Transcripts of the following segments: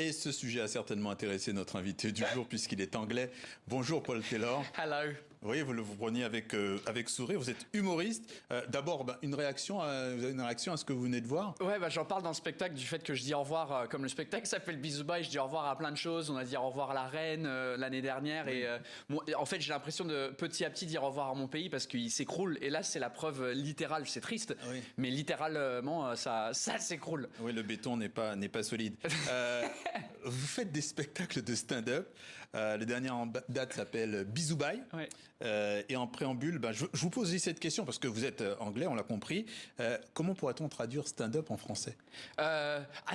Et ce sujet a certainement intéressé notre invité du jour puisqu'il est anglais. Bonjour Paul Taylor. Hello. Oui, vous preniez avec sourire. Vous êtes humoriste. D'abord, vous avez une réaction à ce que vous venez de voir? Ouais, j'en parle dans le spectacle du fait que je dis au revoir, comme le spectacle s'appelle Bisous Bye, je dis au revoir à plein de choses. On a dit au revoir à la reine l'année dernière. Oui. Et moi, en fait, j'ai l'impression de petit à petit dire au revoir à mon pays parce qu'il s'écroule. Et là, c'est la preuve littérale. C'est triste, oui. Mais littéralement, ça s'écroule. Oui, le béton n'est pas solide. Vous faites des spectacles de stand-up. Le dernier en date s'appelle Bisous Bye. Oui. Et en préambule, je vous pose aussi cette question parce que vous êtes anglais, on l'a compris. Comment pourrait-on traduire stand-up en français?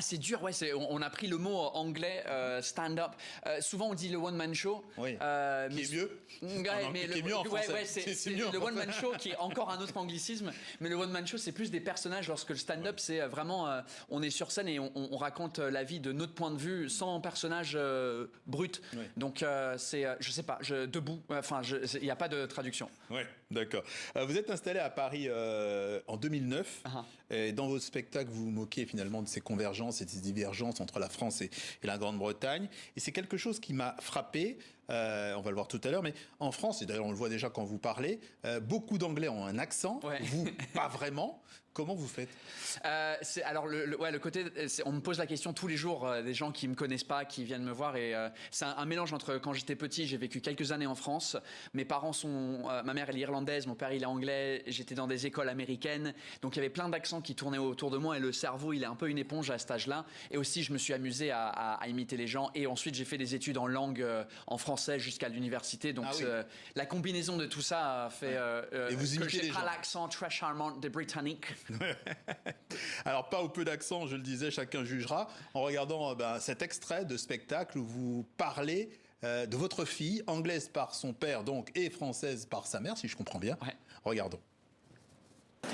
C'est dur, ouais. On a pris le mot anglais stand-up. Souvent on dit le one-man show. Oui. Qui est mieux. Qui est mieux en français. C'est le one-man show qui est encore un autre anglicisme. Mais le one-man show, c'est plus des personnages. Lorsque le stand-up, c'est vraiment, on est sur scène et on raconte la vie de notre point de vue, sans personnage brut. Oui. Donc je sais pas, debout. Enfin, il n'y a pas de traduction. Oui, d'accord. Vous êtes installé à Paris en 2009. Et dans vos spectacles, vous vous moquez finalement de ces convergences et de ces divergences entre la France et la Grande-Bretagne. Et c'est quelque chose qui m'a frappé. On va le voir tout à l'heure, mais en France, et d'ailleurs on le voit déjà quand vous parlez, beaucoup d'Anglais ont un accent, ouais. Vous, pas vraiment. Comment vous faites? Alors le côté, on me pose la question tous les jours, des gens qui me connaissent pas, qui viennent me voir, et c'est un mélange entre quand j'étais petit, j'ai vécu quelques années en France, mes parents sont, ma mère elle est irlandaise, mon père il est anglais, j'étais dans des écoles américaines, donc il y avait plein d'accents qui tournaient autour de moi et le cerveau il est un peu une éponge à cet âge-là, et aussi je me suis amusé à imiter les gens, et ensuite j'ai fait des études en langue en français jusqu'à l'université, donc oui. La combinaison de tout ça fait et vous que j'ai pas gens. l'accent très charmant des Britanniques. Alors pas ou peu d'accent, je le disais, chacun jugera en regardant cet extrait de spectacle où vous parlez de votre fille, anglaise par son père donc et française par sa mère, si je comprends bien. Ouais. Regardons.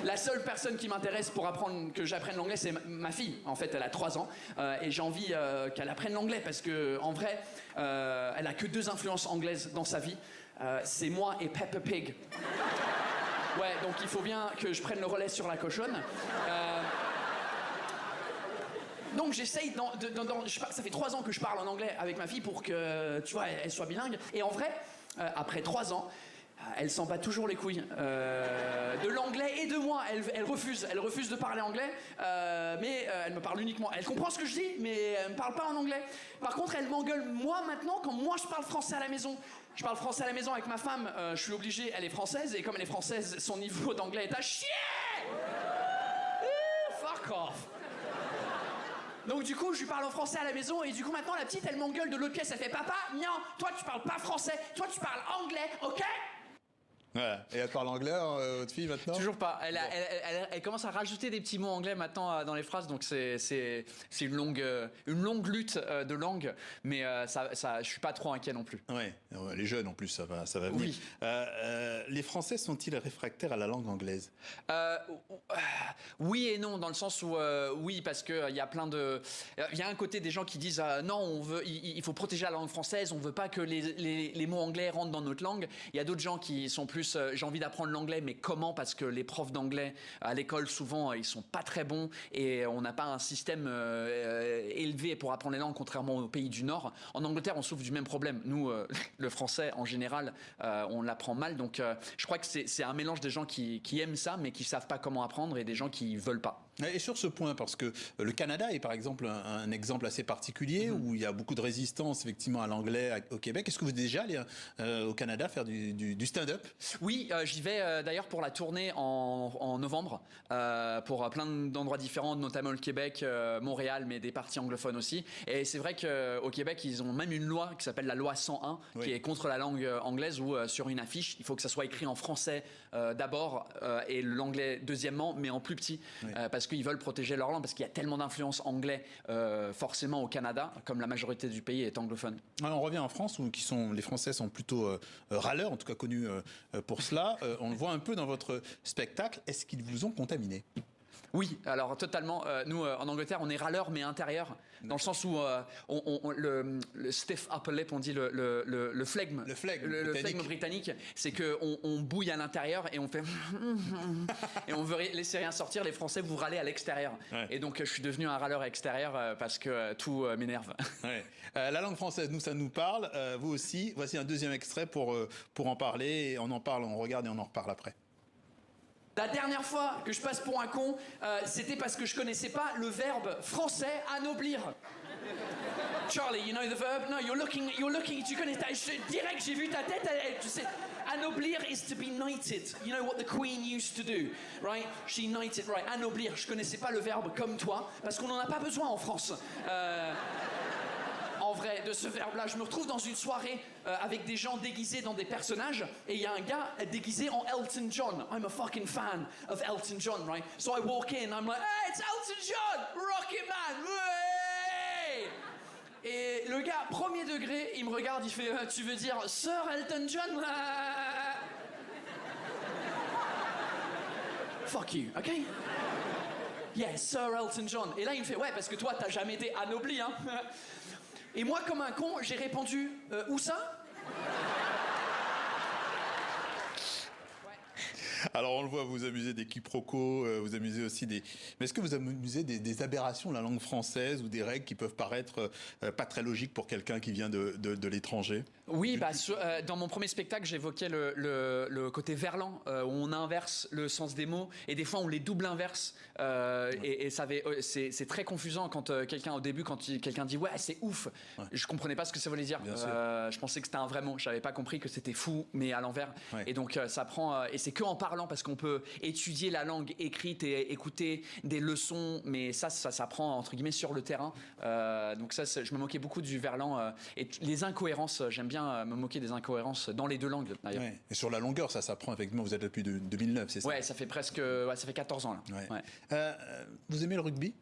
La seule personne qui m'intéresse pour que j'apprenne l'anglais, c'est ma fille. En fait, elle a 3 ans et j'ai envie qu'elle apprenne l'anglais parce que, en vrai, elle a que 2 influences anglaises dans sa vie. C'est moi et Peppa Pig. Ouais, donc il faut bien que je prenne le relais sur la cochonne. Donc j'essaye, ça fait 3 ans que je parle en anglais avec ma fille pour que, tu vois, elle soit bilingue. Et en vrai, après 3 ans, elle s'en bat toujours les couilles de l'anglais et de moi. Elle refuse de parler anglais, mais elle me parle uniquement. Elle comprend ce que je dis, mais elle me parle pas en anglais. Par contre, elle m'engueule moi maintenant quand moi je parle français à la maison. Je parle français à la maison avec ma femme. Je suis obligé. Elle est française et comme elle est française, son niveau d'anglais est à chier. Fuck off. Donc du coup, je lui parle en français à la maison et du coup maintenant la petite elle m'engueule de l'autre pièce. Elle fait papa, non, toi tu parles pas français, toi tu parles anglais, ok? Ouais. Et elle parle anglais, votre fille, maintenant? Toujours pas. Elle commence à rajouter des petits mots anglais maintenant dans les phrases, donc c'est une longue lutte de langue, mais je suis pas trop inquiet non plus. Ouais, les jeunes en plus, ça va venir. Oui. Les Français sont-ils réfractaires à la langue anglaise? Oui et non, dans le sens où oui, parce que il y a il y a un côté des gens qui disent non, il faut protéger la langue française, on veut pas que les mots anglais rentrent dans notre langue. Il y a d'autres gens qui sont plus j'ai envie d'apprendre l'anglais, mais comment? Parce que les profs d'anglais à l'école, souvent, ils sont pas très bons et on n'a pas un système élevé pour apprendre les langues, contrairement aux pays du Nord. En Angleterre, on souffre du même problème. Nous, le français, en général, on l'apprend mal. Donc, je crois que c'est un mélange des gens qui aiment ça, mais qui savent pas comment apprendre et des gens qui veulent pas. Et sur ce point, parce que le Canada est par exemple un exemple assez particulier où il y a beaucoup de résistance effectivement à l'anglais au Québec. Est-ce que vous êtes déjà allé au Canada faire du stand-up? Oui, j'y vais d'ailleurs pour la tournée en novembre pour plein d'endroits différents, notamment le Québec, Montréal, mais des parties anglophones aussi. Et c'est vrai qu'au Québec, ils ont même une loi qui s'appelle la loi 101, oui, qui est contre la langue anglaise, où sur une affiche, il faut que ça soit écrit en français d'abord et l'anglais deuxièmement, mais en plus petit, oui, parce qu'ils veulent protéger leur langue, parce qu'il y a tellement d'influence anglais forcément au Canada, comme la majorité du pays est anglophone. Alors on revient en France, où les Français sont plutôt râleurs, en tout cas connus pour cela. On le voit un peu dans votre spectacle. Est-ce qu'ils vous ont contaminé? Oui, alors totalement. Nous, en Angleterre, on est râleur mais intérieur, dans le sens où le stiff upper lip, on dit le flegme. Le flegme Le britannique. flegme britannique, c'est qu'on bouille à l'intérieur et on fait et on veut laisser rien sortir. Les Français, vous râlez à l'extérieur. Ouais. Et donc, je suis devenu un râleur extérieur parce que tout m'énerve. Ouais. La langue française, nous, ça nous parle. Vous aussi. Voici un deuxième extrait pour en parler. Et on en parle, on regarde et on en reparle après. La dernière fois que je passe pour un con, c'était parce que je connaissais pas le verbe français anoblir. Charlie, you know the verb? No, you're looking, tu connais, direct, j'ai vu ta tête, tu sais, anoblir is to be knighted. You know what the queen used to do, right? She knighted, right? Anoblir, je connaissais pas le verbe comme toi, parce qu'on en a pas besoin en France. En vrai, de ce verbe-là, je me retrouve dans une soirée avec des gens déguisés dans des personnages, et il y a un gars déguisé en Elton John. I'm a fucking fan of Elton John, right? So I walk in, I'm like, hey, it's Elton John, Rocket Man, ouais! Et le gars, premier degré, il me regarde, il fait, tu veux dire Sir Elton John? Fuck you, ok? Yes, Sir Elton John. Et là, il me fait, ouais, parce que toi, t'as jamais été anobli, hein? Et moi, comme un con, j'ai répondu, où ça? Alors, on le voit, vous vous amusez des quiproquos, vous amusez aussi des... Mais est-ce que vous amusez des aberrations de la langue française ou des règles qui peuvent paraître pas très logiques pour quelqu'un qui vient de l'étranger? Oui, dans mon premier spectacle, j'évoquais le côté verlan, où on inverse le sens des mots, et des fois on les double inverse, et c'est très confusant quand quelqu'un, au début, quelqu'un dit « ouais, c'est ouf ouais. », je comprenais pas ce que ça voulait dire. Je pensais que c'était un vrai mot, j'avais pas compris que c'était fou, mais à l'envers. Ouais. Et donc ça prend, et c'est que en parlant, parce qu'on peut étudier la langue écrite et écouter des leçons, mais ça prend entre guillemets sur le terrain. Donc ça, je me moquais beaucoup du verlan, et les incohérences, j'aime bien me moquer des incohérences dans les deux langues d'ailleurs. Ouais. Et sur la longueur, ça prend effectivement, vous êtes là depuis 2009, c'est ça? Ouais, ça fait presque, ça fait 14 ans là. Ouais. Ouais. Vous aimez le rugby?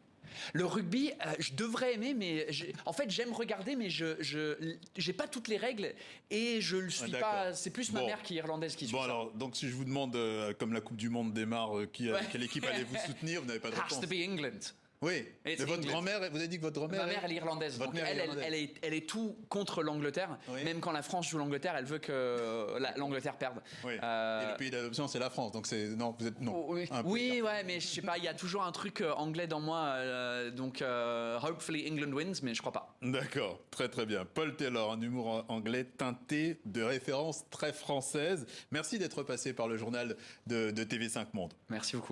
Le rugby, je devrais aimer, mais en fait j'aime regarder, mais j'ai pas toutes les règles et je le suis pas. C'est plus ma mère qui est irlandaise qui suit ça. Alors, donc si je vous demande, comme la Coupe du Monde démarre, quelle équipe allez-vous soutenir? Vous n'avez pas de réponse. Has to be England. Oui, mais votre grand-mère, vous avez dit que votre grand-mère... Ma mère, elle est irlandaise. Donc elle est tout contre l'Angleterre. Oui. Même quand la France joue l'Angleterre, elle veut que l'Angleterre perde. Oui. Et le pays d'adoption, c'est la France. Donc c'est... Non, vous êtes... Non. Oui, ouais, mais je sais pas, il y a toujours un truc anglais dans moi. Donc, hopefully England wins, mais je crois pas. D'accord, très très bien. Paul Taylor, un humour anglais teinté de références très françaises. Merci d'être passé par le journal de TV5 Monde. Merci beaucoup.